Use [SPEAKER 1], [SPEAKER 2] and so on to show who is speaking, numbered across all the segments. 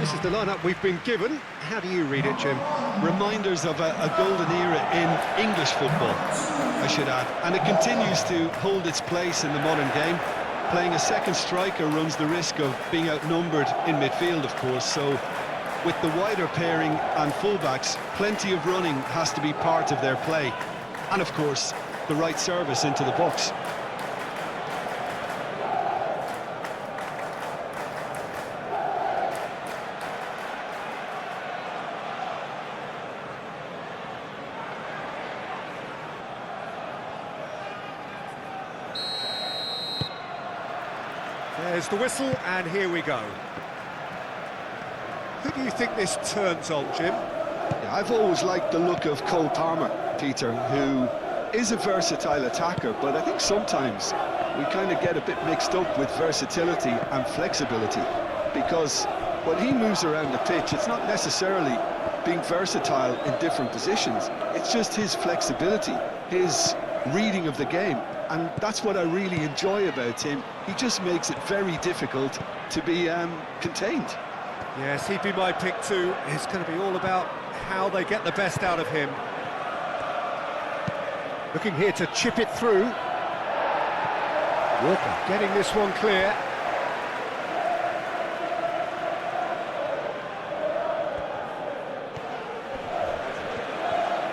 [SPEAKER 1] This is the lineup we've been given. How do you read it, Jim?
[SPEAKER 2] Reminders of a golden era in English football, I should add. And it continues to hold its place in the modern game. Playing a second striker runs the risk of being outnumbered in midfield, of course, so with the wider pairing and fullbacks, plenty of running has to be part of their play. And of course, the right service into the box.
[SPEAKER 1] There's the whistle, and here we go. Who do you think this turns on, Jim?
[SPEAKER 2] Yeah, I've always liked the look of Cole Palmer, Peter, who is a versatile attacker, but I think sometimes we kind of get a bit mixed up with versatility and flexibility, because when he moves around the pitch, it's not necessarily being versatile in different positions, it's just his flexibility, his reading of the game. And that's what I really enjoy about him. He just makes it very difficult to be contained.
[SPEAKER 1] Yes, he'd be my pick too. It's going to be all about how they get the best out of him. Looking here to chip it through. Walker getting this one clear.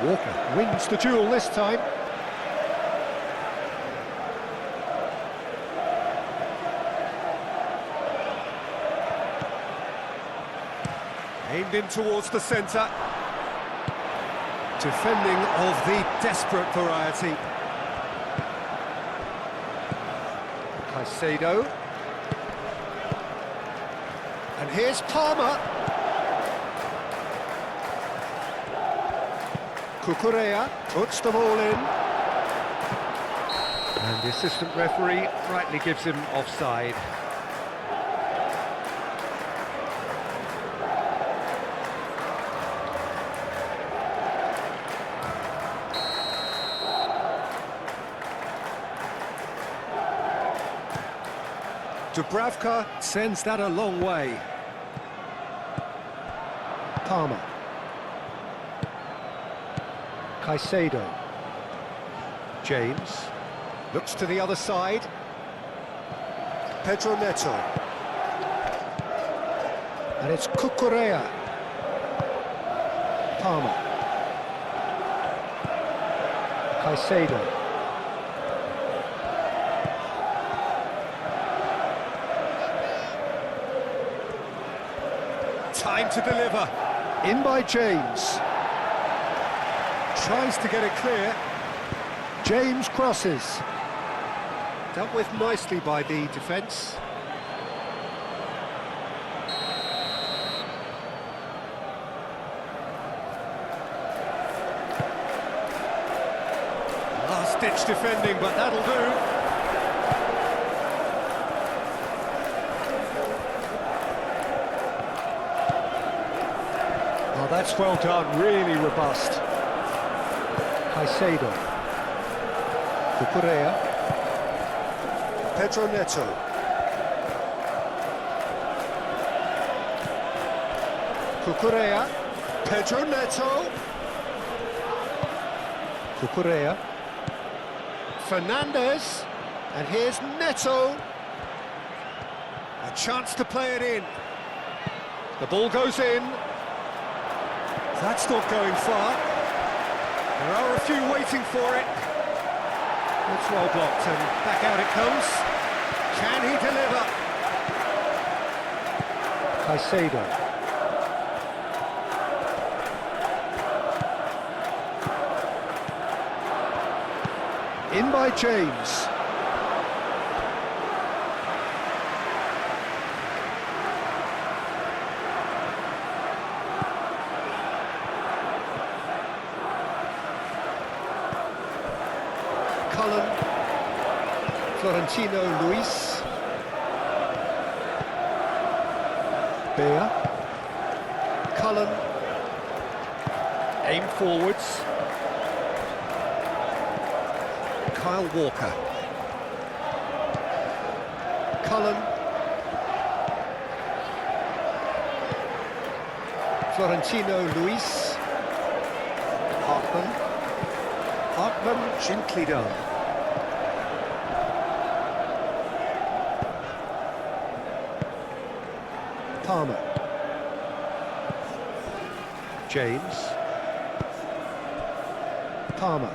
[SPEAKER 1] Walker wins the duel this time. Aimed in towards the centre. Defending of the desperate variety. Caicedo. And here's Palmer. Cucurella puts the ball in. And the assistant referee rightly gives him offside. Dubravka sends that a long way. Palmer. Caicedo. James. Looks to the other side. Pedro Neto. And it's Cucurella. Palmer. Caicedo. Time to deliver. In by James. Tries to get it clear. James crosses. Dealt with nicely by the defence. Last-ditch defending, but that'll do. Oh, that's well done, really robust. Caicedo. Cucurella. Pedro Neto. Cucurella. Pedro Neto. Cucurella. Fernandez. And here's Neto. A chance to play it in. The ball goes in. That's not going far. There are a few waiting for it. It's well blocked and back out it comes. Can he deliver? Caicedo. In by James. Florentino Luis. Bea. Cullen. Aim forwards. Kyle Walker. Cullen. Florentino Luis. Hartman, gently done. Palmer. James. Palmer.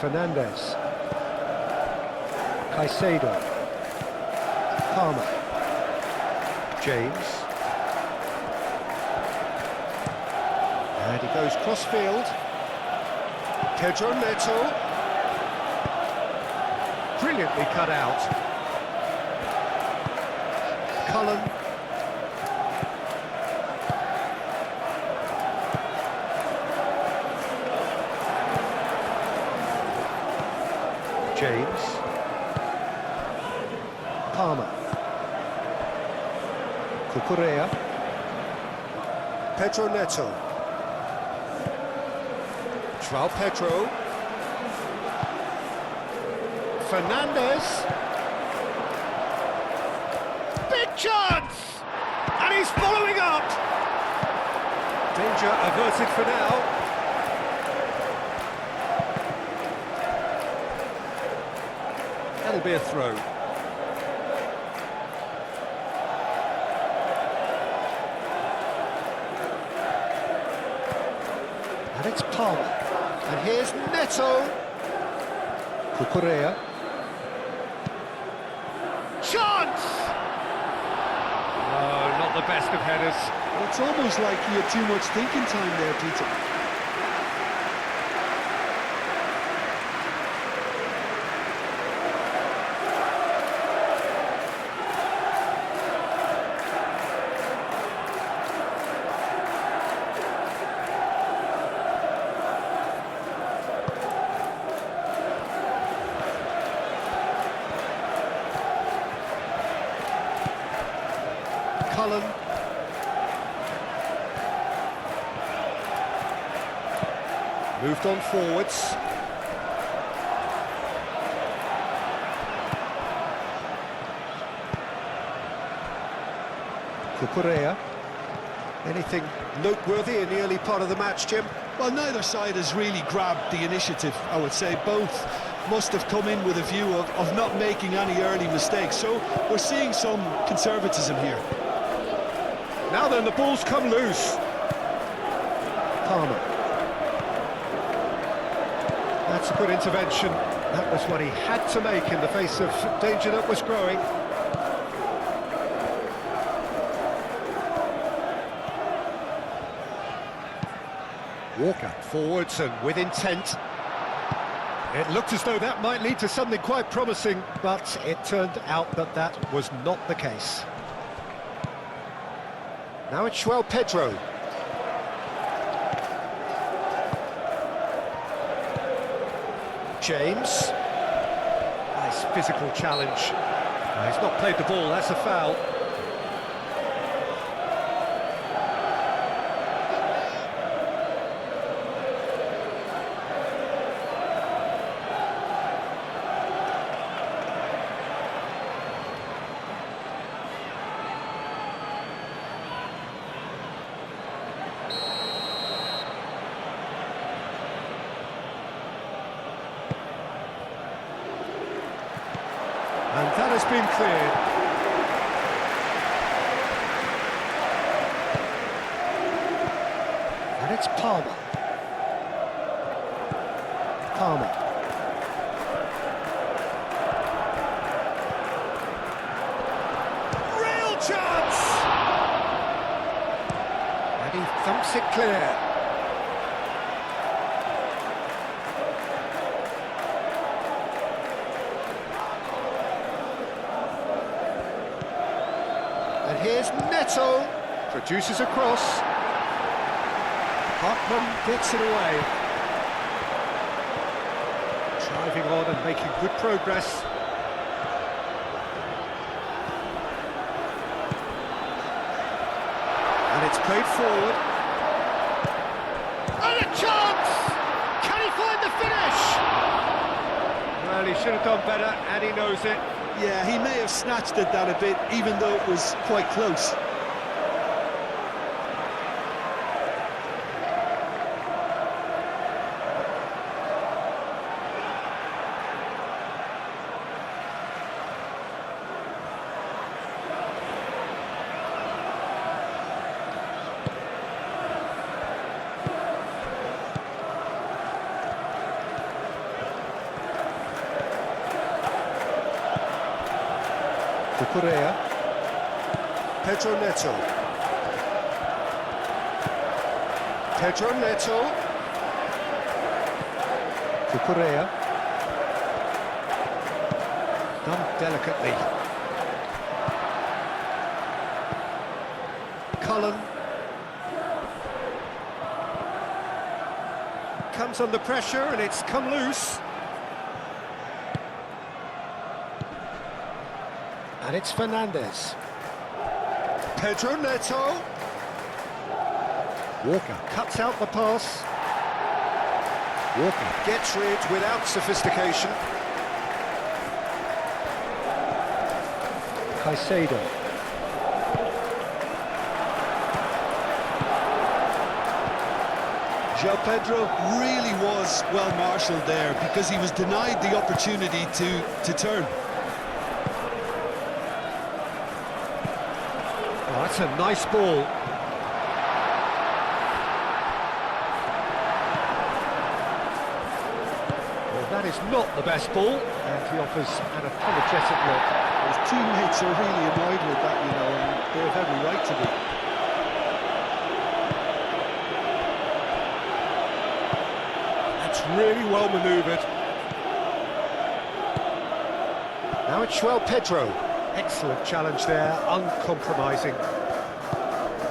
[SPEAKER 1] Fernandez. Caicedo. Palmer. James. And he goes cross-field. Pedro Neto. Brilliantly cut out. Cullen. James. Palmer. Cucurella. Pedro Neto. João Pedro. Fernandez. Big chance! And he's following up! Danger averted for now. That'll be a throw. And it's Palmer. And here's Neto. Cucurella. Chance! Oh, not the best of headers.
[SPEAKER 2] It's almost like he had too much thinking time there, Peter.
[SPEAKER 1] Cullen. Moved on forwards. Cucurella. Anything noteworthy in the early part of the match, Jim?
[SPEAKER 2] Well, neither side has really grabbed the initiative, I would say. Both must have come in with a view of not making any early mistakes. So we're seeing some conservatism here.
[SPEAKER 1] Now then, the ball's come loose. Palmer. That's a good intervention. That was what he had to make in the face of danger that was growing. Walker forwards and with intent. It looked as though that might lead to something quite promising, but it turned out that that was not the case. Now it's João Pedro. James. Nice physical challenge. He's not played the ball, that's a foul. And that has been cleared. And it's Palmer. Palmer. Real chance! And he thumps it clear. And here's Neto, produces a cross. Hartman gets it away. Driving on and making good progress. And it's played forward. And a chance! Can he find the finish? Well, he should have done better, and he knows it.
[SPEAKER 2] Yeah, he may have snatched at that a bit, even though it was quite close.
[SPEAKER 1] Correa. Pedro Neto. Pedro Neto. To Correa. Done delicately. Cullen. Comes under pressure and it's come loose. And it's Fernandez. Pedro Neto. Walker cuts out the pass. Walker gets rid without sophistication. Caicedo.
[SPEAKER 2] João Pedro really was well marshalled there because he was denied the opportunity to turn.
[SPEAKER 1] Oh, that's a nice ball. Well, that is not the best ball, and he offers an apologetic look.
[SPEAKER 2] His teammates are really annoyed with that, you know, and they have every right to be.
[SPEAKER 1] That's really well manoeuvred. Now it's João Pedro. Excellent challenge there, uncompromising.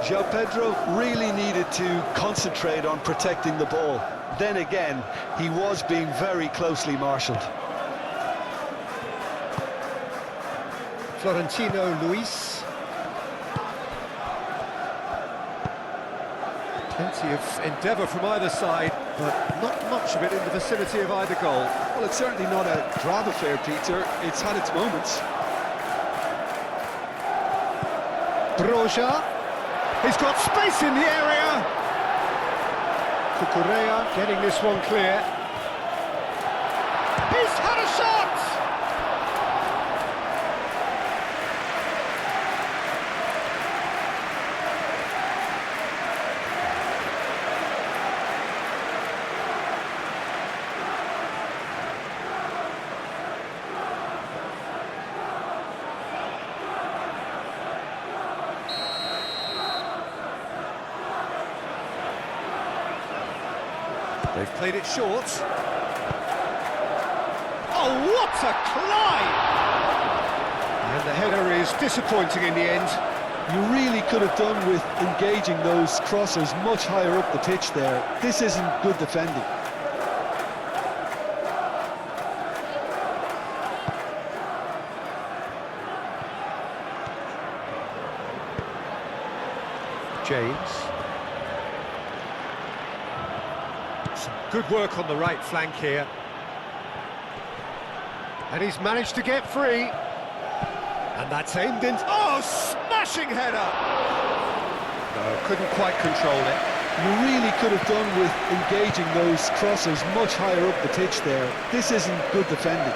[SPEAKER 2] João Pedro really needed to concentrate on protecting the ball. Then again, he was being very closely marshalled.
[SPEAKER 1] Florentino Luis. Plenty of endeavour from either side, but not much of it in the vicinity of either goal.
[SPEAKER 2] Well, it's certainly not a drab affair, Peter. It's had its moments.
[SPEAKER 1] Broja, he's got space in the area. Correa getting this one clear. He's had a shot! They've played it short. Oh, what a climb! And the header is disappointing in the end.
[SPEAKER 2] You really could have done with engaging those crossers much higher up the pitch there. This isn't good defending.
[SPEAKER 1] James. Some good work on the right flank here. And he's managed to get free. And that's aimed in... Oh, smashing header! No, couldn't quite control it.
[SPEAKER 2] You really could have done with engaging those crossers much higher up the pitch there. This isn't good defending.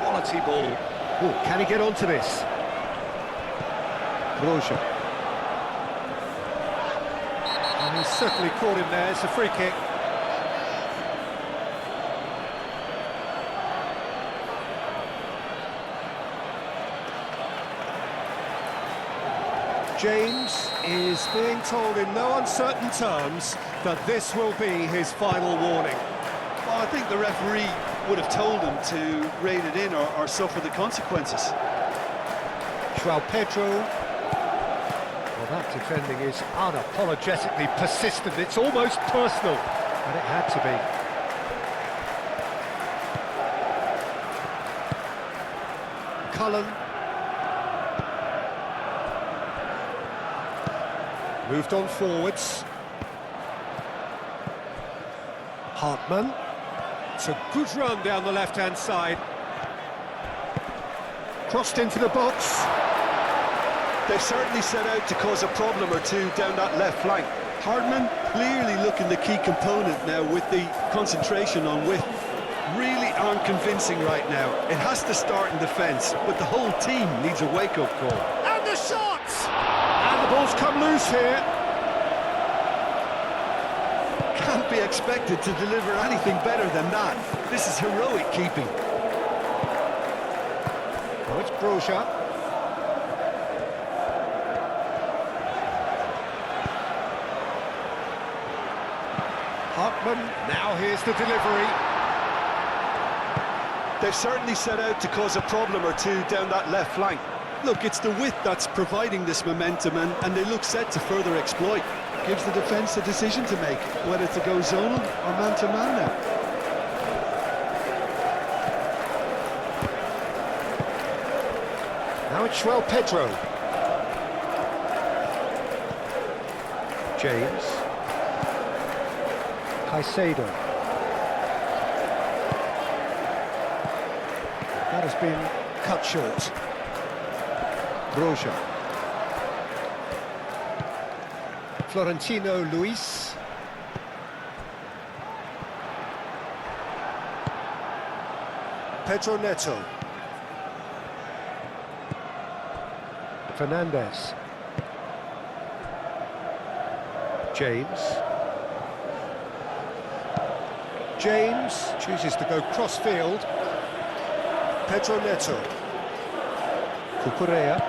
[SPEAKER 1] Quality ball. Oh, can he get onto this? Broja. And he's certainly caught him there. It's a free kick. James is being told in no uncertain terms that this will be his final warning.
[SPEAKER 2] Well, I think the referee would have told him to rein it in or suffer the consequences.
[SPEAKER 1] João Pedro. Well, that defending is unapologetically persistent. It's almost personal, and it had to be. Cullen. Moved on forwards. Hartman. It's a good run down the left-hand side. Crossed into the box.
[SPEAKER 2] They've certainly set out to cause a problem or two down that left flank. Hardman clearly looking the key component now with the concentration on width. Really aren't convincing right now. It has to start in defence, but the whole team needs a wake-up call.
[SPEAKER 1] And the shot! And the ball's come loose here.
[SPEAKER 2] Can't be expected to deliver anything better than that. This is heroic keeping.
[SPEAKER 1] Oh, it's Broja. Hartman, now here's the delivery.
[SPEAKER 2] They've certainly set out to cause a problem or two down that left flank. Look, it's the width that's providing this momentum, and they look set to further exploit. Gives the defence a decision to make, whether to go zonal or man-to-man now.
[SPEAKER 1] Now it's Pedro. James. Caicedo. That has been cut short. Broja. Florentino Luis. Pedro Neto. Fernandez. James. James chooses to go cross-field. Pedro Neto. Cucurella.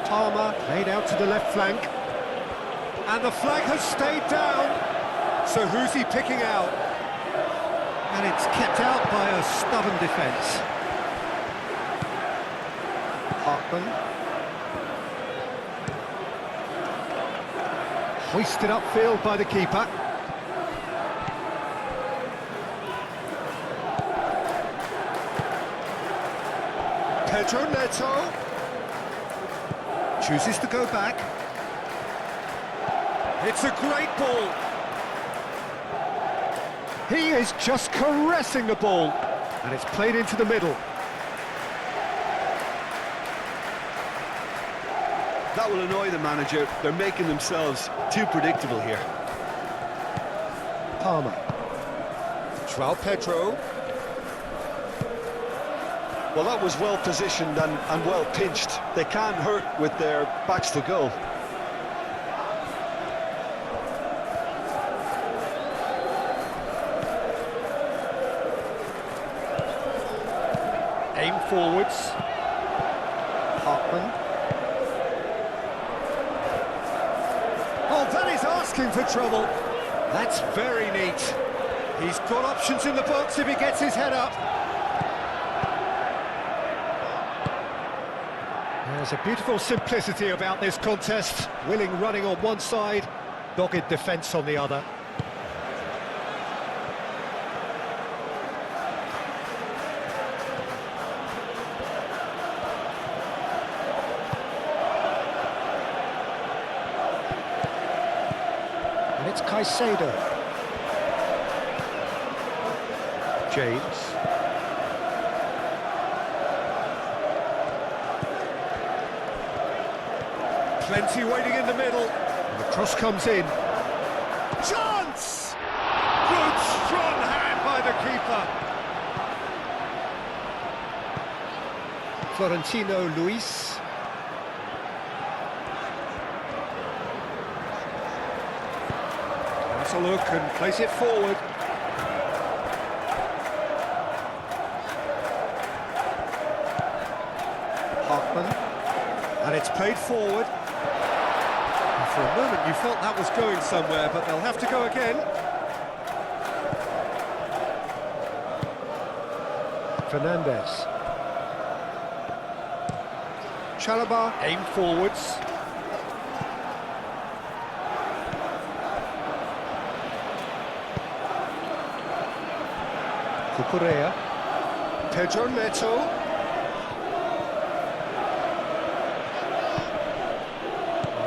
[SPEAKER 1] Palmer laid out to the left flank. And the flag has stayed down. So who's he picking out? And it's kept out by a stubborn defence. Hartman. Hoisted upfield by the keeper. Pedro Neto chooses to go back. It's a great ball. He is just caressing the ball, and it's played into the middle.
[SPEAKER 2] That will annoy the manager. They're making themselves too predictable here.
[SPEAKER 1] Palmer. João Pedro.
[SPEAKER 2] Well, that was well positioned and well pinched. They can't hurt with their backs to goal.
[SPEAKER 1] Aim forwards. Hartman. Oh, that is asking for trouble. That's very neat. He's got options in the box if he gets his head up. There's a beautiful simplicity about this contest. Willing running on one side, dogged defence on the other. And it's Caicedo. James. Plenty waiting in the middle. And the cross comes in. Chance! Good strong hand by the keeper. Florentino Luis. Has a look and plays it forward. Hartman. And it's played forward. For a moment you felt that was going somewhere, but they'll have to go again. Fernandez. Chalobah, aim forwards. Cucurella. Pedro Neto.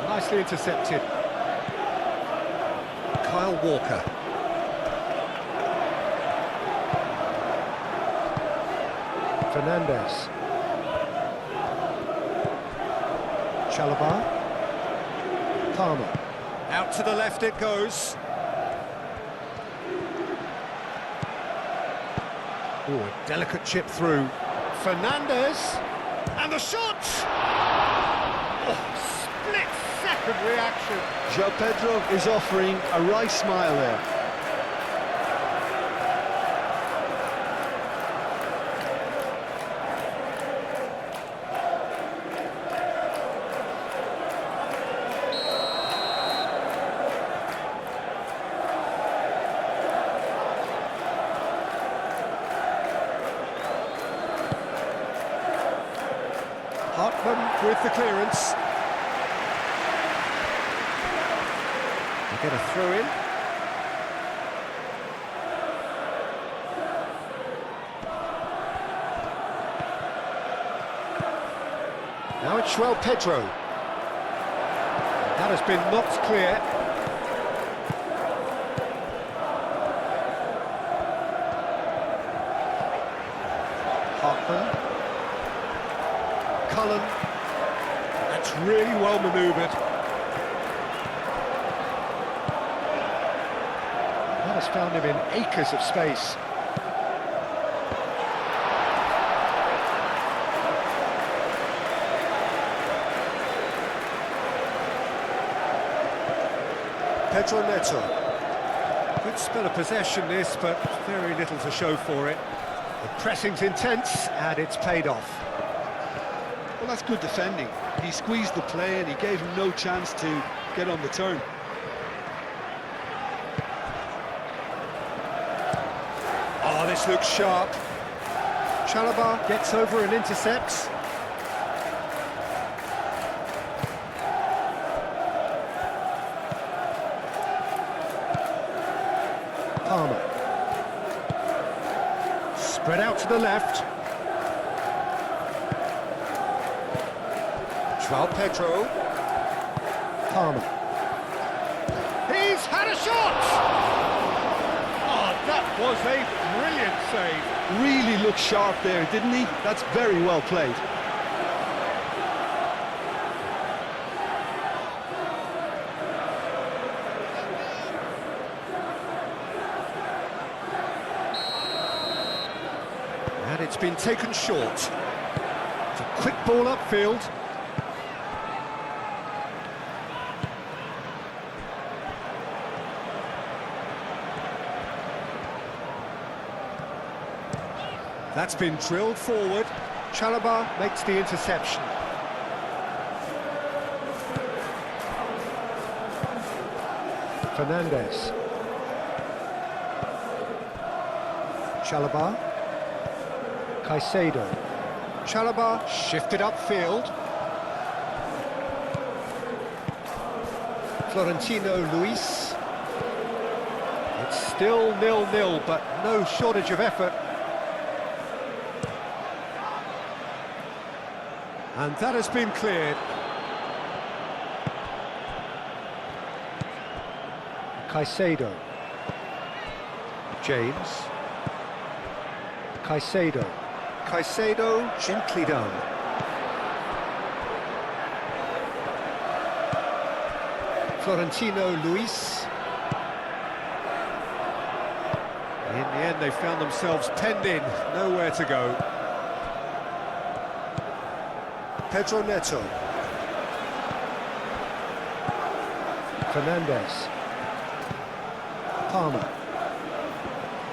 [SPEAKER 1] Nicely intercepted. Kyle Walker. Fernandez. Chalobah. Palmer. Out to the left it goes. Oh, a delicate chip through. Fernandez. And the shot! Oh, split-second reaction.
[SPEAKER 2] João Pedro is offering a right smile there.
[SPEAKER 1] Hartman with the clearance. They get a throw in. Now it's João Pedro. That has been knocked clear. Hartman. Cullen. That's really well manoeuvred. That has found him in acres of space. Pedro Neto. Good spell of possession this, but very little to show for it. The pressing's intense, and it's paid off.
[SPEAKER 2] Well, that's good defending. He squeezed the play and he gave him no chance to get on the turn.
[SPEAKER 1] Oh, this looks sharp. Chalobah gets over and intercepts. Palmer. Spread out to the left. João Pedro. Palmer. He's had a shot! Oh, that was a brilliant save.
[SPEAKER 2] Really looked sharp there, didn't he? That's very well played.
[SPEAKER 1] And it's been taken short. It's a quick ball upfield. That's been drilled forward. Chalobah makes the interception. Fernandez. Chalobah. Caicedo. Chalobah shifted upfield. Florentino Luis. It's still 0-0, but no shortage of effort. And that has been cleared. Caicedo. James. Caicedo. Caicedo, gently done. Florentino Luis. In the end, they found themselves penned in, nowhere to go. Pedro Neto. Fernandez. Palmer.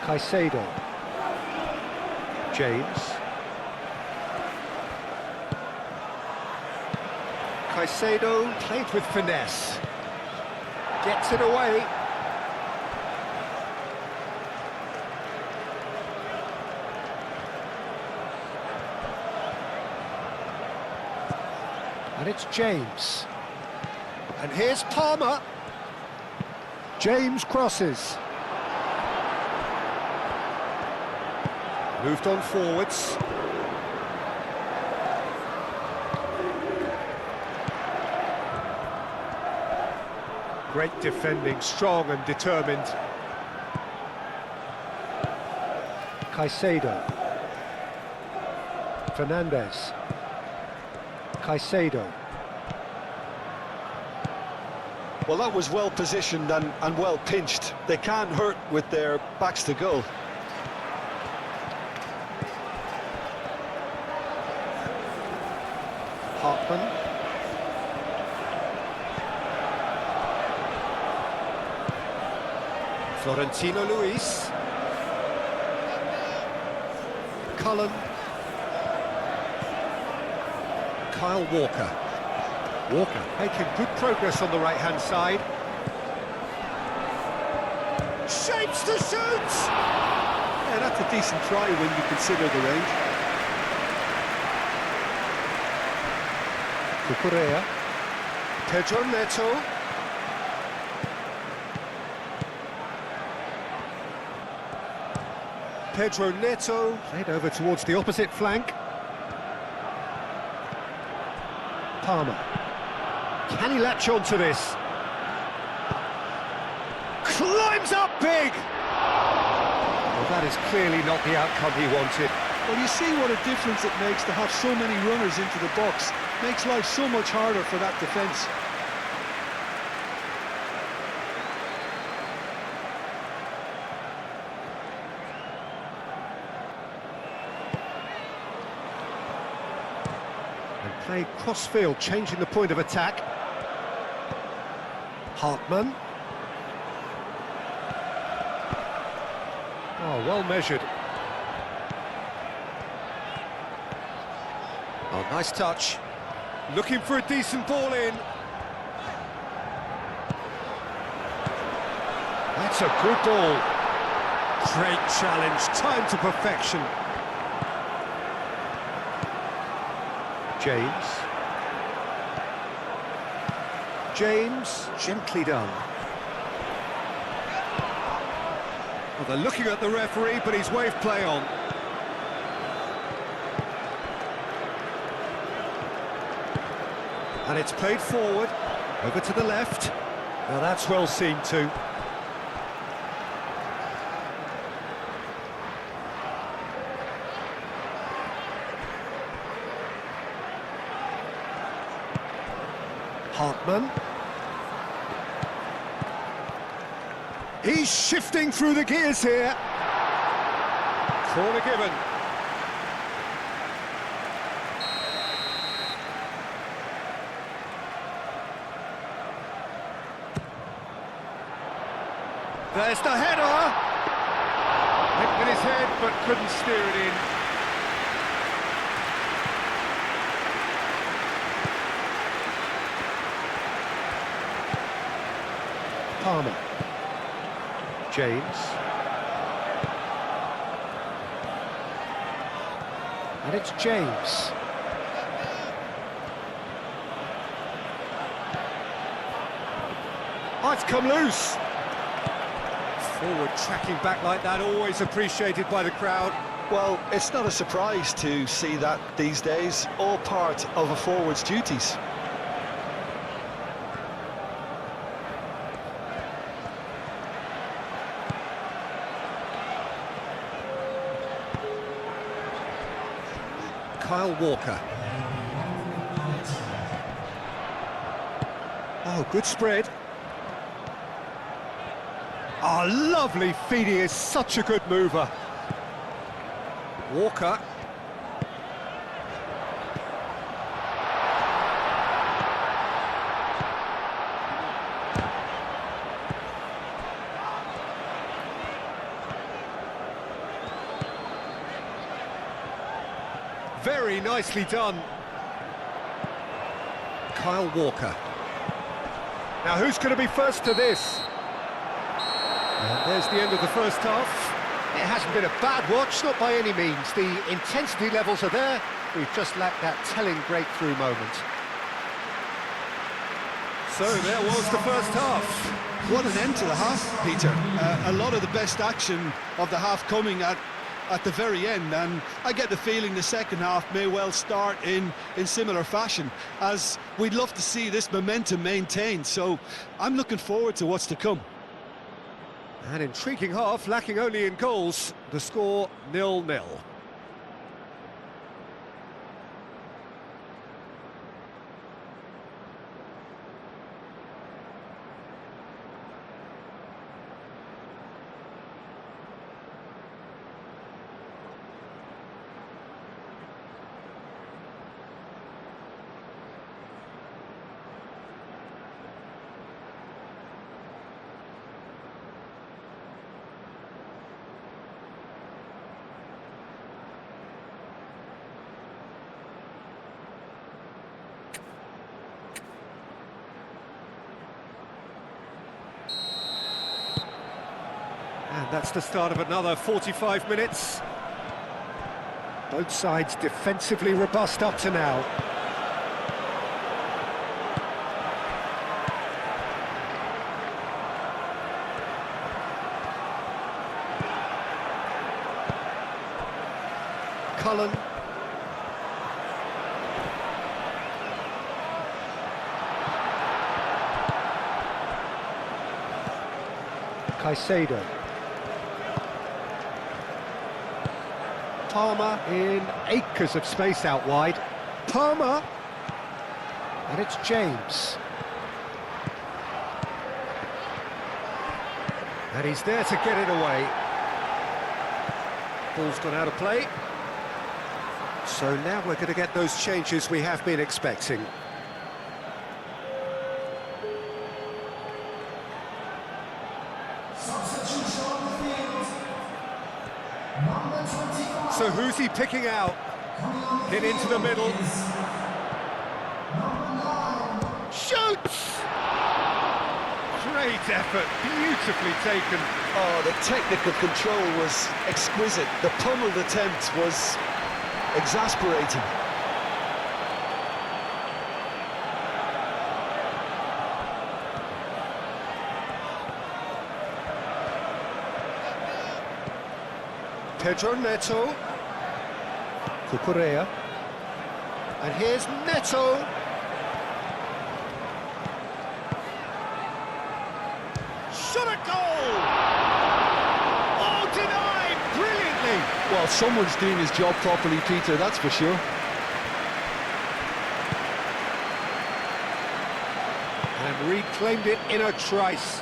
[SPEAKER 1] Caicedo. James. Caicedo played with finesse. Gets it away. And it's James. And here's Palmer. James crosses. Moved on forwards. Great defending, strong and determined. Caicedo. Fernandez. Caicedo.
[SPEAKER 2] Well, that was well positioned and well pinched. They can't hurt with their backs to goal.
[SPEAKER 1] Hartman. Florentino Luis. Cullen. Kyle Walker. Walker making good progress on the right-hand side. Shapes to shoot!
[SPEAKER 2] Yeah, that's a decent try when you consider the range.
[SPEAKER 1] Cucurella. Pedro Neto. Pedro Neto played over towards the opposite flank. Palmer. Can he latch on to this? Climbs up big! Well, that is clearly not the outcome he wanted.
[SPEAKER 2] Well, you see what a difference it makes to have so many runners into the box. Makes life so much harder for that defence.
[SPEAKER 1] And play cross-field, changing the point of attack. Hartman. Oh, well measured. Oh, nice touch. Looking for a decent ball in. That's a good ball. Great challenge, time to perfection. James, gently done. Well, they're looking at the referee, but he's waved play on. And it's played forward, over to the left. Now that's well seen too. Hartman. He's shifting through the gears here. Corner given. There's the header. Hit with his head, but couldn't steer it in. Palmer. James. And it's James. Oh, it's come loose. Forward tracking back like that, always appreciated by the crowd.
[SPEAKER 2] Well, it's not a surprise to see that these days, all part of a forward's duties.
[SPEAKER 1] Kyle Walker. Oh, good spread. Oh, lovely feed, he is such a good mover. Walker. Very nicely done. Kyle Walker. Now who's going to be first to this? And there's the end of the first half. It hasn't been a bad watch, not by any means. The intensity levels are there. We've just lacked that telling breakthrough moment. So there was the first half.
[SPEAKER 2] What an end to the half, Peter. A lot of the best action of the half coming at the very end, and I get the feeling the second half may well start in similar fashion, as we'd love to see this momentum maintained. So I'm looking forward to what's to come.
[SPEAKER 1] An intriguing half, lacking only in goals. The score 0-0. And that's the start of another 45 minutes. Both sides defensively robust up to now. Cullen. Caicedo. Palmer in acres of space out wide. Palmer. And it's James. And he's there to get it away. Ball's gone out of play. So now we're going to get those changes we have been expecting. So who's he picking out? Hit into the middle. Shoots! Great effort, beautifully taken.
[SPEAKER 2] Oh, the technical control was exquisite. The pummeled attempt was exasperating.
[SPEAKER 1] Pedro Neto. Cucurella. And here's Neto. Shot a goal! Oh, denied! Brilliantly!
[SPEAKER 2] Well, someone's doing his job properly, Peter, that's for sure.
[SPEAKER 1] And reclaimed it in a trice.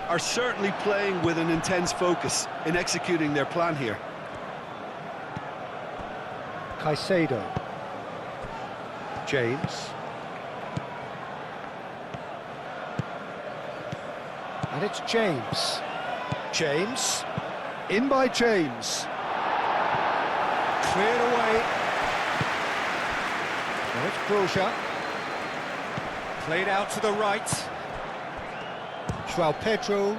[SPEAKER 2] Are certainly playing with an intense focus in executing their plan here.
[SPEAKER 1] Caicedo. James. And it's James. James. In by James. Cleared away. Now it's Broja. Played out to the right. João Pedro.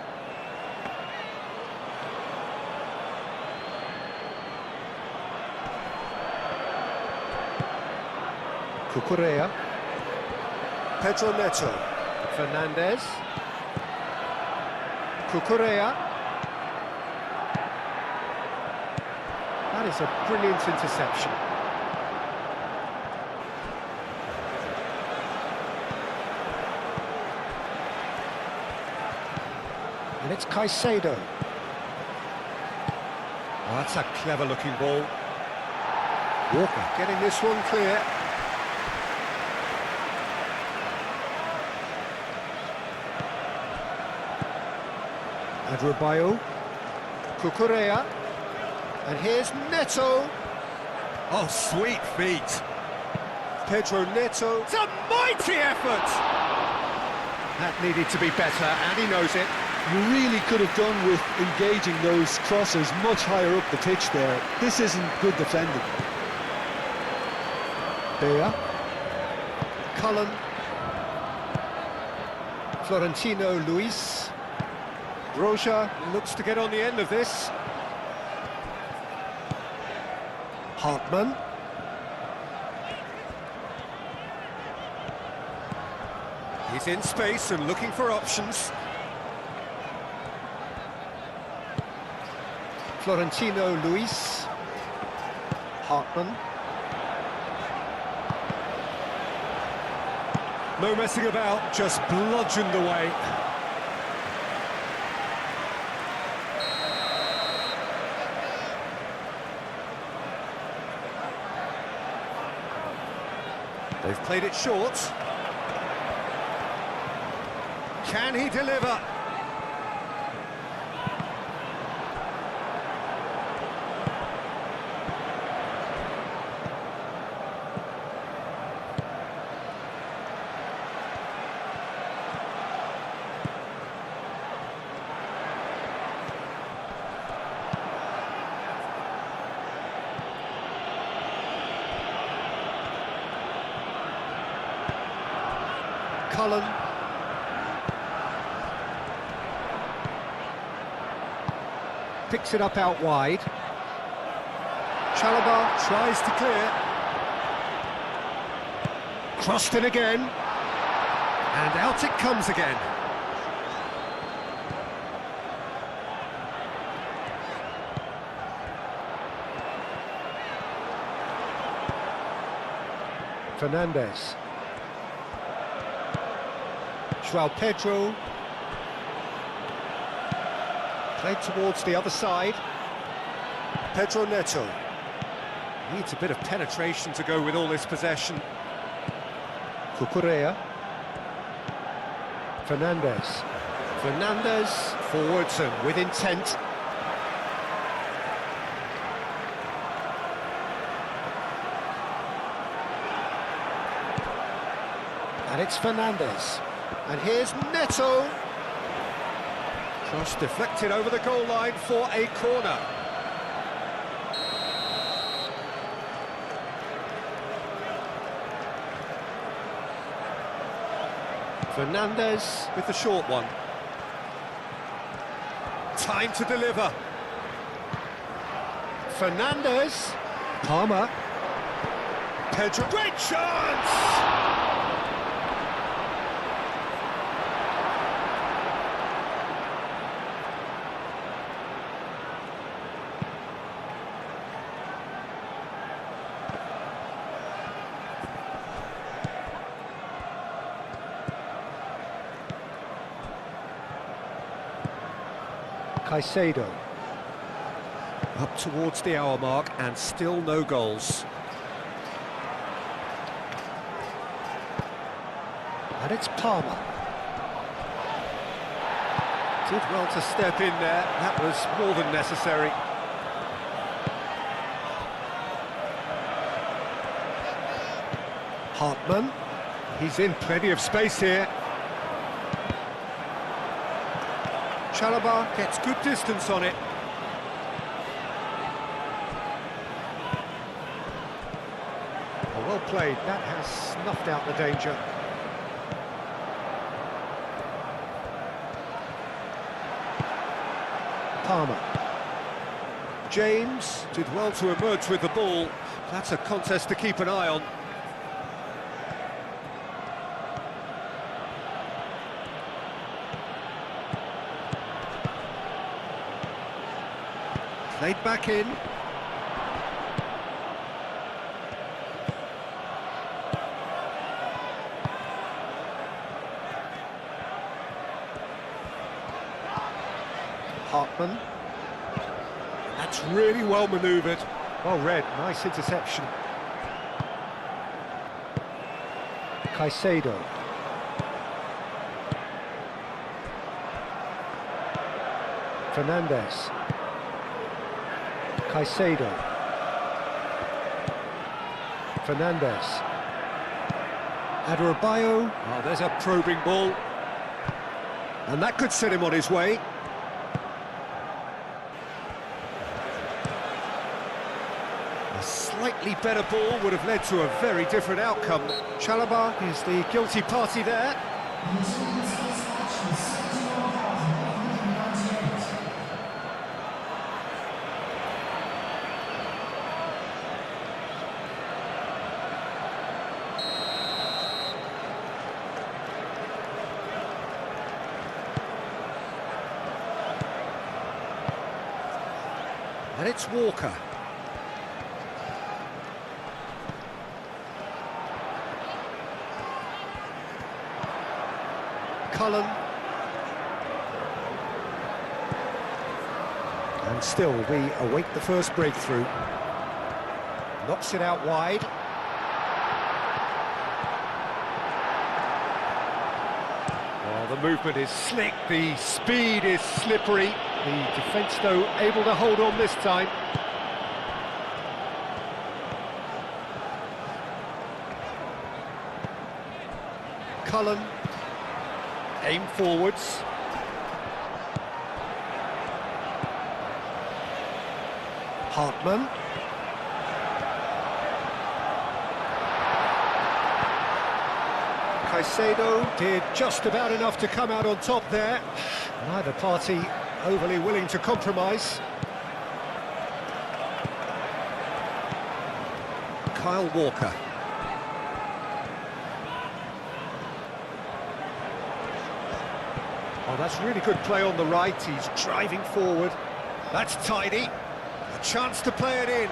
[SPEAKER 1] Cucurella. Pedro Neto. Fernandez. Cucurella. That is a brilliant interception. And it's Caicedo. Oh, that's a clever-looking ball. Walker getting this one clear. Adrabayo. Cucurella. And here's Neto. Oh, sweet feet. Pedro Neto. It's a mighty effort! That needed to be better, and he knows it.
[SPEAKER 2] You really could have done with engaging those crossers much higher up the pitch there. This isn't good defending.
[SPEAKER 1] Bea. Cullen. Florentino Luis. Broja looks to get on the end of this. Hartman. He's in space and looking for options. Florentino Luis. Hartman. No messing about, just bludgeoned away. They've played it short. Can he deliver? Cullen. picks it up out wide. Chalobah tries to clear. Crossed in again. And out it comes again. Fernandes. João Pedro. Played towards the other side. Pedro Neto. Needs a bit of penetration to go with all this possession. Cucurella. Fernandes. Fernandes forwards and with intent. And it's Fernandes. And here's Neto. Cross deflected over the goal line for a corner. Fernandes with the short one. Time to deliver. Fernandes. Palmer. Pedro. Great chance! Caicedo. Up towards the hour mark and still no goals. And it's Palmer. Did well to step in there, that was more than necessary. Hartman, he's in plenty of space here. Chalobah gets good distance on it. Well played, that has snuffed out the danger. Palmer. James did well to emerge with the ball. That's a contest to keep an eye on. Played back in. Hartman. That's really well manoeuvred. Well read, nice interception. Caicedo. Fernandes. Caicedo. Fernandes. Adebayo. Oh, there's a probing ball. And that could set him on his way. A slightly better ball would have led to a very different outcome. Chalobah is the guilty party there. And it's Walker. Cullen. And still we await the first breakthrough. Knocks it out wide. Well, the movement is slick, the speed is slippery. The defence, though, able to hold on this time. Cullen. Aim forwards. Hartman. Caicedo did just about enough to come out on top there. Neither party overly willing to compromise. Kyle Walker. Oh, that's really good play on the right. He's driving forward. That's tidy. A chance to play it in.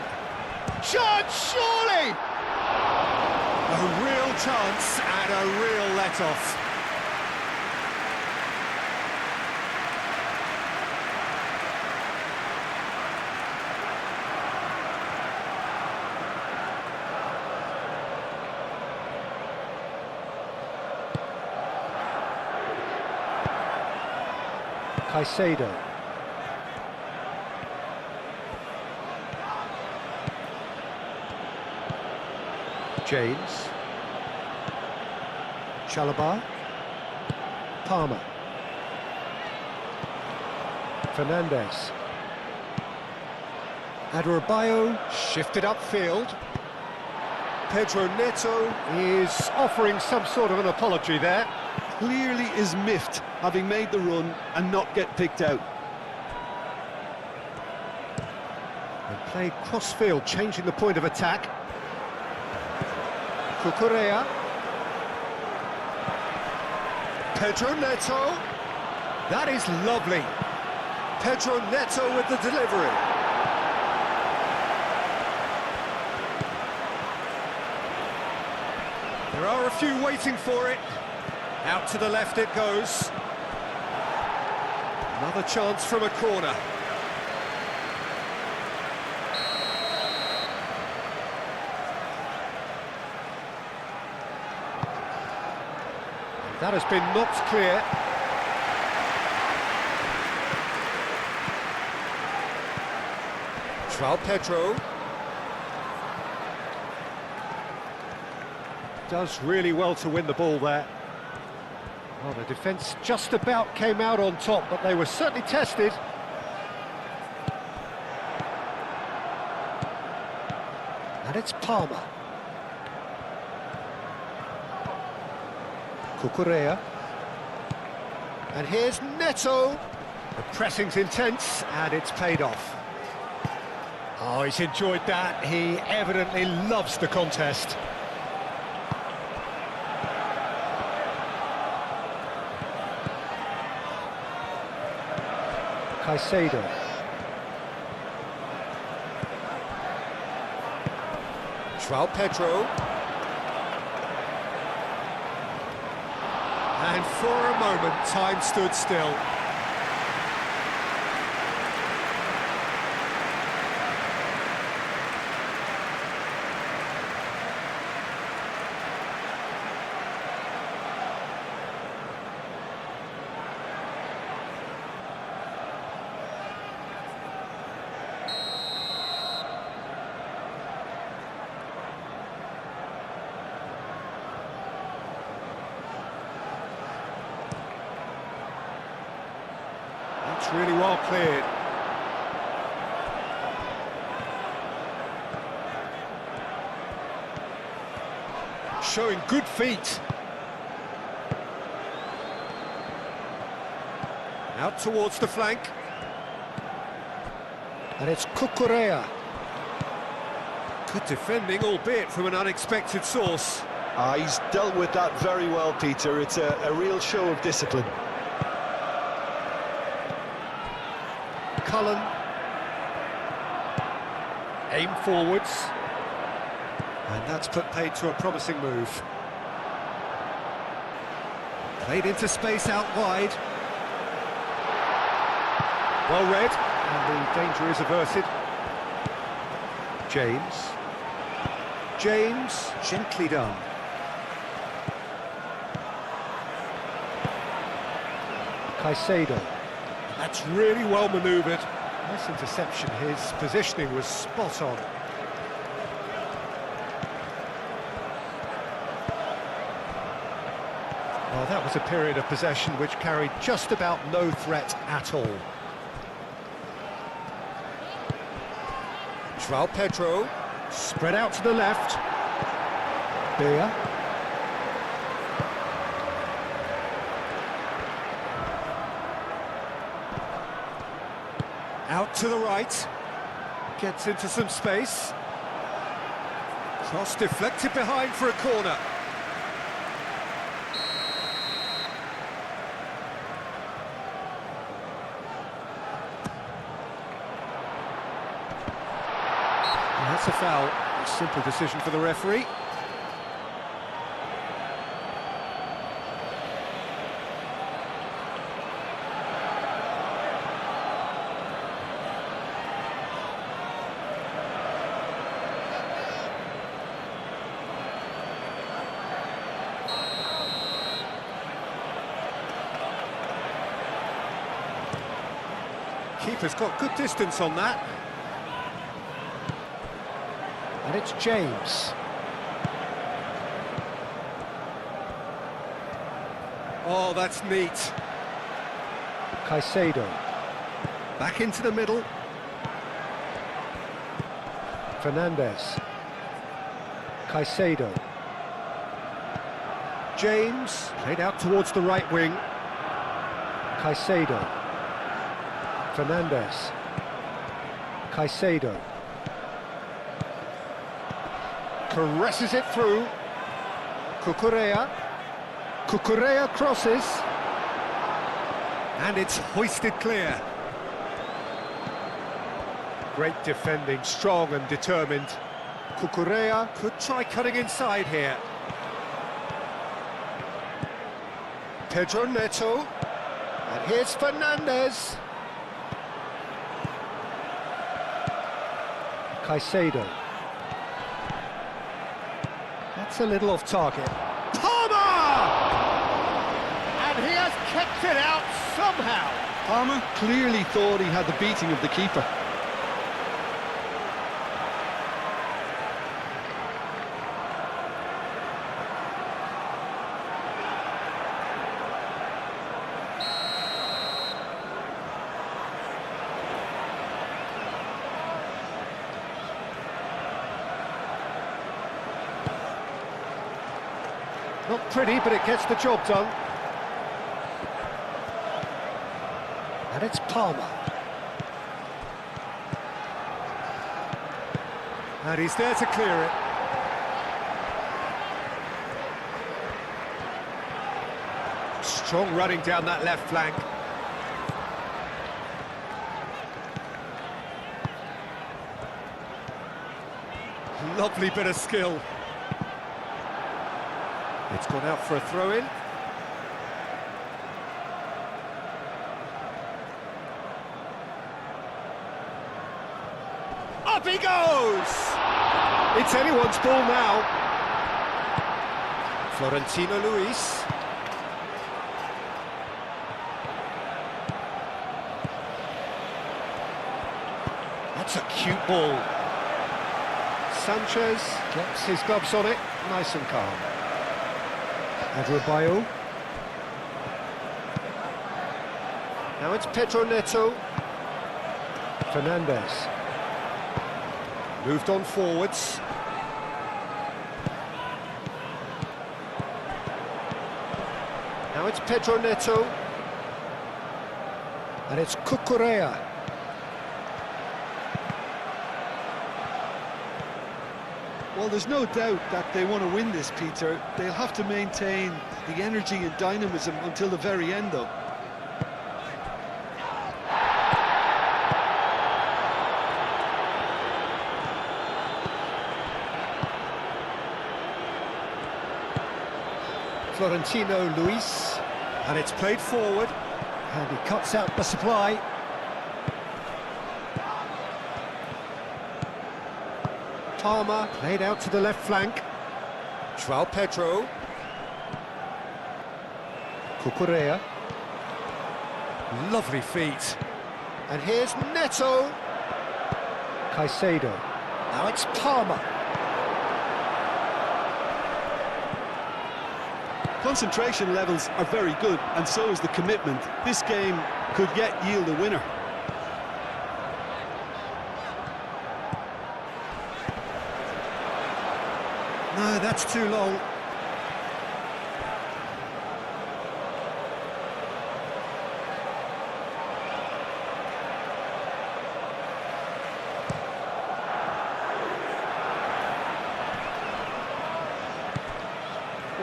[SPEAKER 1] Chance, surely! A real chance and a real let-off. Caicedo. James. Chalobah. Palmer. Fernandez. Adarabioyo shifted upfield. Pedro Neto is offering some sort of an apology there.
[SPEAKER 2] Clearly is miffed, having made the run and not get picked out.
[SPEAKER 1] And played cross-field, changing the point of attack. Cucurella. Pedro Neto. That is lovely. Pedro Neto with the delivery. There are a few waiting for it. Out to the left it goes. Another chance from a corner. That has been knocked clear. João Pedro. Does really well to win the ball there. Well, the defence just about came out on top, but they were certainly tested. And it's Palmer. Cucurella. And here's Neto. The pressing's intense, and it's paid off. Oh, he's enjoyed that. He evidently loves the contest. Caicedo. João Pedro. And for a moment, time stood still. It's really well cleared. Showing good feet. Out towards the flank. And it's Cucurella. Good defending, albeit from an unexpected source.
[SPEAKER 2] He's dealt with that very well, Peter. It's a real show of discipline.
[SPEAKER 1] Cullen. Aim forwards. And that's put paid to a promising move. Played into space out wide. Well read, and the danger is averted. James. James, gently done. Caicedo. That's really well manoeuvred. Nice interception. His positioning was spot on. Well, that was a period of possession which carried just about no threat at all. João Pedro, spread out to the left. Beer. Out to the right. Gets into some space. Cross deflected behind for a corner. And that's a foul. A simple decision for the referee. Keeper's got good distance on that. And it's James. Oh, that's neat. Caicedo. Back into the middle. Fernandez. Caicedo. James, played out towards the right wing. Caicedo. Fernandez. Caicedo. Caresses it through. Cucurella. Cucurella crosses. And it's hoisted clear. Great defending, strong and determined. Cucurella could try cutting inside here. Pedro Neto. And here's Fernandez. Caicedo. That's a little off target. Palmer! And he has kept it out somehow.
[SPEAKER 2] Palmer clearly thought he had the beating of the keeper.
[SPEAKER 1] Not pretty, but it gets the job done. And it's Palmer. And he's there to clear it. Strong running down that left flank. Lovely bit of skill. It's gone out for a throw-in. Up he goes! It's anyone's ball now. Florentino Luis. That's a cute ball. Sanchez gets his gloves on it, nice and calm. Adebayo. Now it's Pedro Neto. Fernandez. Moved on forwards. Now it's Pedro Neto. And it's Cucurella.
[SPEAKER 2] Well, there's no doubt that they want to win this, Peter. They'll have to maintain the energy and dynamism until the very end, though.
[SPEAKER 1] Florentino Luis. And it's played forward. And he cuts out the supply. Palmer played out to the left flank. João Pedro. Cucurella. Lovely feet. And here's Neto. Caicedo. Now it's Palmer.
[SPEAKER 2] Concentration levels are very good, and so is the commitment. This game could yet yield a winner.
[SPEAKER 1] No, that's too long.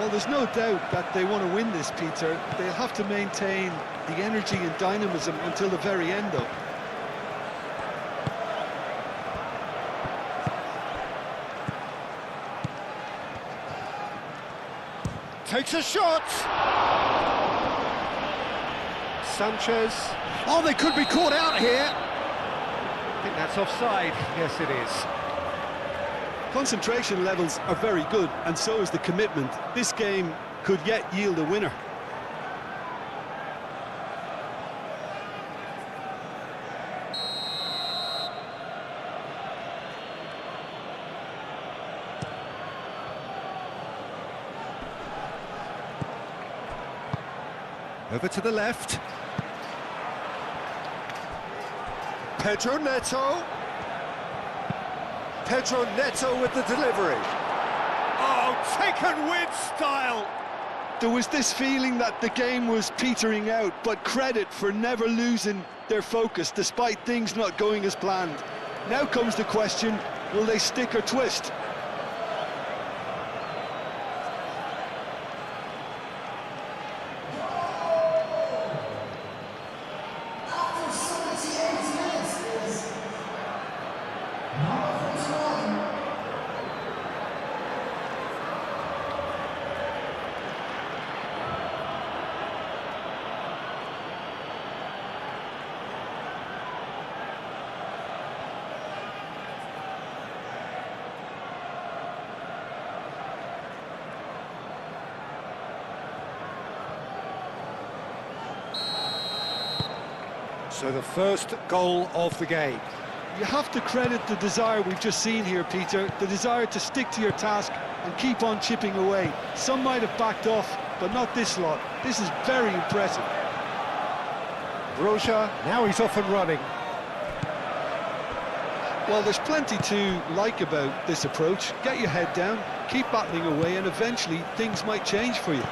[SPEAKER 2] Well, there's no doubt that they want to win this, Peter. They'll have to maintain the energy and dynamism until the very end, though.
[SPEAKER 1] Takes a shot! Sanchez. Oh, they could be caught out here. I think that's offside. Yes, it is.
[SPEAKER 2] Concentration levels are very good, and so is the commitment. This game could yet yield a winner.
[SPEAKER 1] Over to the left. Pedro Neto. Pedro Neto with the delivery. Oh, taken with style.
[SPEAKER 2] There was this feeling that the game was petering out, but credit for never losing their focus despite things not going as planned. Now comes the question, will they stick or twist?
[SPEAKER 1] So the first goal of the game.
[SPEAKER 2] You have to credit the desire we've just seen here, Peter, the desire to stick to your task and keep on chipping away. Some might have backed off, but not this lot. This is very impressive.
[SPEAKER 1] Broja, now he's off and running.
[SPEAKER 2] Well, there's plenty to like about this approach. Get your head down, keep battling away, and eventually things might change for you.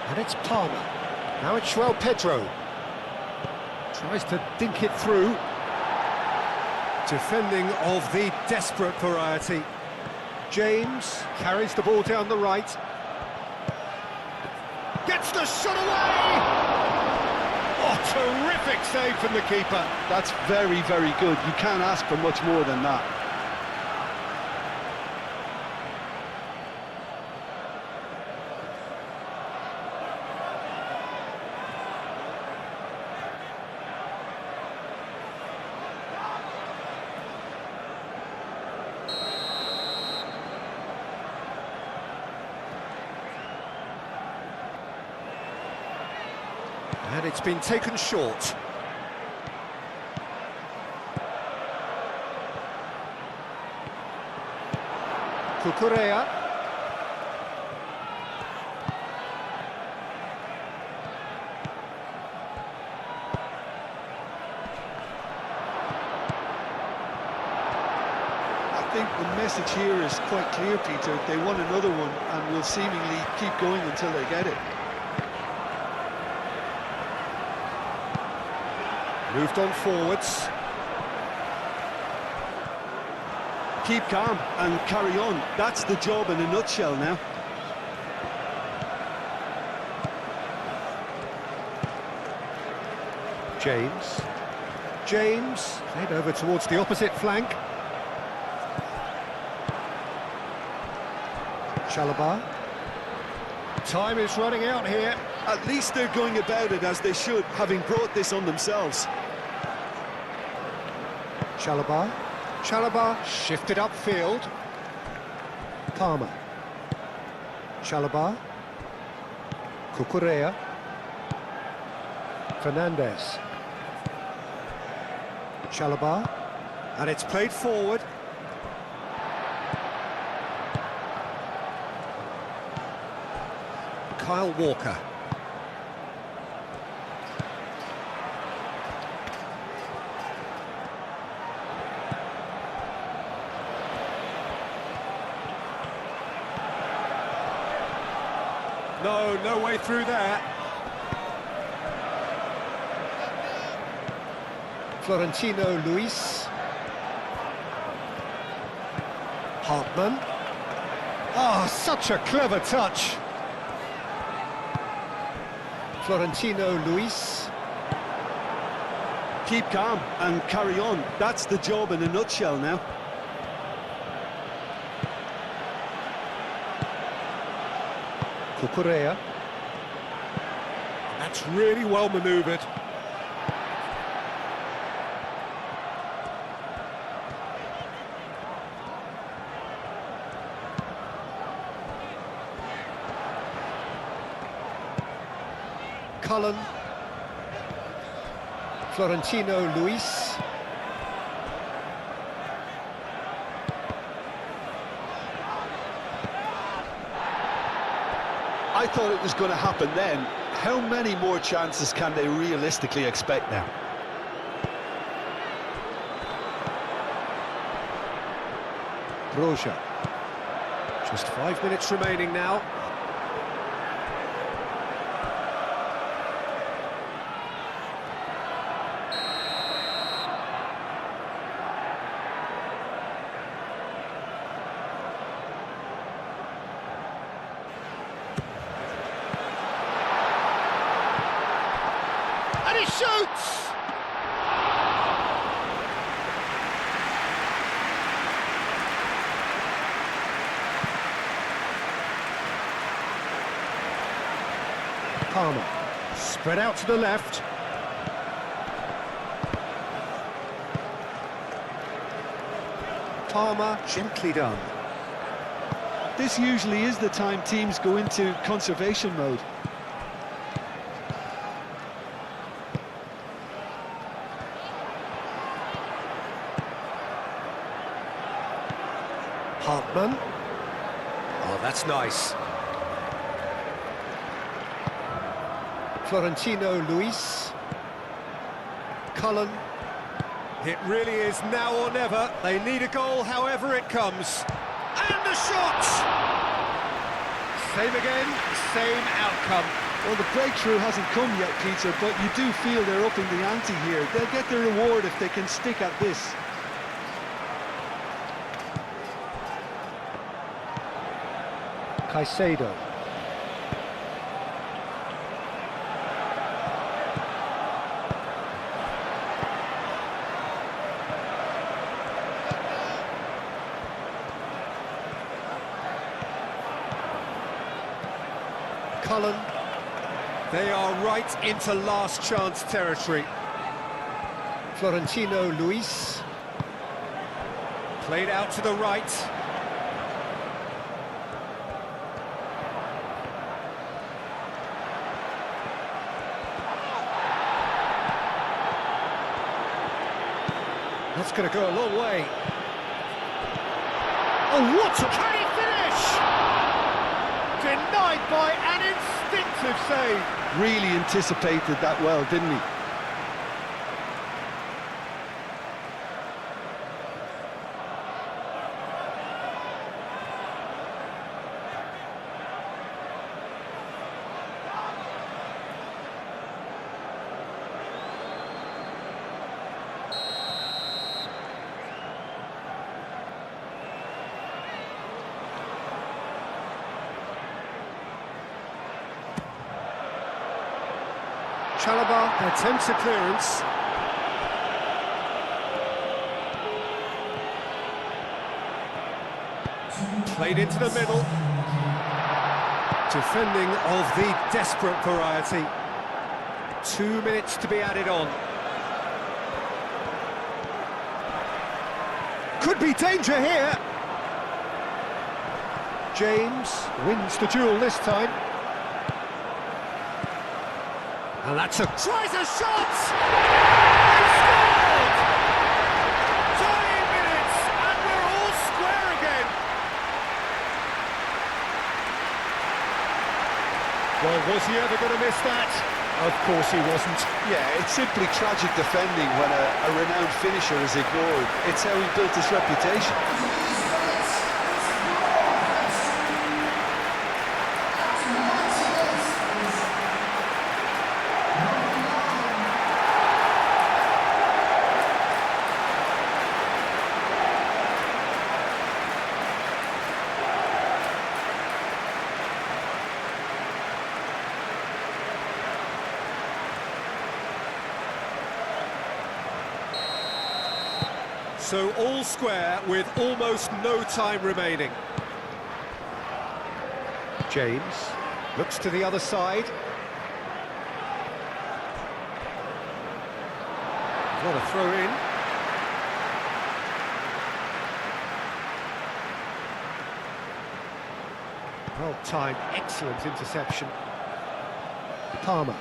[SPEAKER 1] And it's Palmer. Now it's João Pedro. Tries to dink it through. Defending of the desperate variety. James carries the ball down the right. Gets the shot away! Oh, terrific save from the keeper.
[SPEAKER 2] That's very, very good. You can't ask for much more than that.
[SPEAKER 1] And it's been taken short. Cucurella.
[SPEAKER 2] I think the message here is quite clear, Peter. They want another one and will seemingly keep going until they get it.
[SPEAKER 1] Moved on forwards.
[SPEAKER 2] Keep calm and carry on. That's the job in a nutshell now.
[SPEAKER 1] James, head over towards the opposite flank. Chalobah. Time is running out here.
[SPEAKER 2] At least they're going about it as they should, having brought this on themselves.
[SPEAKER 1] Chalobah shifted upfield. Palmer. Chalobah. Cucurella. Fernandez. Chalobah. And it's played forward. Kyle Walker. No way through there. Florentino Luis. Hartman. Oh, such a clever touch. Florentino Luis.
[SPEAKER 2] Keep calm and carry on. That's the job in a nutshell now.
[SPEAKER 1] Cucurella. That's really well manoeuvred. Cullen. Florentino Luis.
[SPEAKER 2] I thought it was going to happen then. How many more chances can they realistically expect now?
[SPEAKER 1] Broja. Just 5 minutes remaining now. And he shoots! Palmer, spread out to the left. Palmer, gently done.
[SPEAKER 2] This usually is the time teams go into conservation mode.
[SPEAKER 1] Hartman. Oh, that's nice. Florentino Luis. Cullen. It really is now or never. They need a goal however it comes. And the shot! Same again, same outcome.
[SPEAKER 2] Well, the breakthrough hasn't come yet, Peter, but you do feel they're upping the ante here. They'll get the reward if they can stick at this.
[SPEAKER 1] Caicedo. Cullen. They are right into last chance territory. Florentino Luis. Played out to the right. That's going to go a long way. Oh, what a... Can he finish? Denied by an instinctive save.
[SPEAKER 2] Really anticipated that well, didn't he?
[SPEAKER 1] Chalobah attempts a clearance. Played into the middle. Defending of the desperate variety. 2 minutes to be added on. Could be danger here. James wins the duel this time. And that's a... Tries a shot! He scored! 20 minutes, and we're all square again. Well, was he ever going to miss that? Of course he wasn't.
[SPEAKER 2] Yeah, it's simply tragic defending when a renowned finisher is ignored. It's how he built his reputation.
[SPEAKER 1] So all square with almost no time remaining. James looks to the other side. What a throw in. Well timed, excellent interception. Palmer.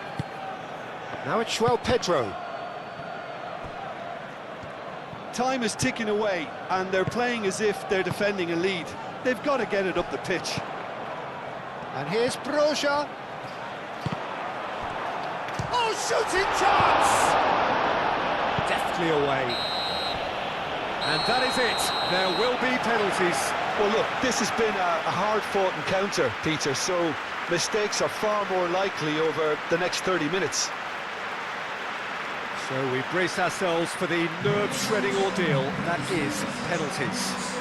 [SPEAKER 1] Now it's João Pedro.
[SPEAKER 2] Time is ticking away, and they're playing as if they're defending a lead. They've got to get it up the pitch.
[SPEAKER 1] And here's Broja. Oh, shooting chance! Deftly away. And that is it. There will be penalties.
[SPEAKER 2] Well, look, this has been a hard-fought encounter, Peter, so mistakes are far more likely over the next 30 minutes.
[SPEAKER 1] So we brace ourselves for the nerve-shredding ordeal that is penalties.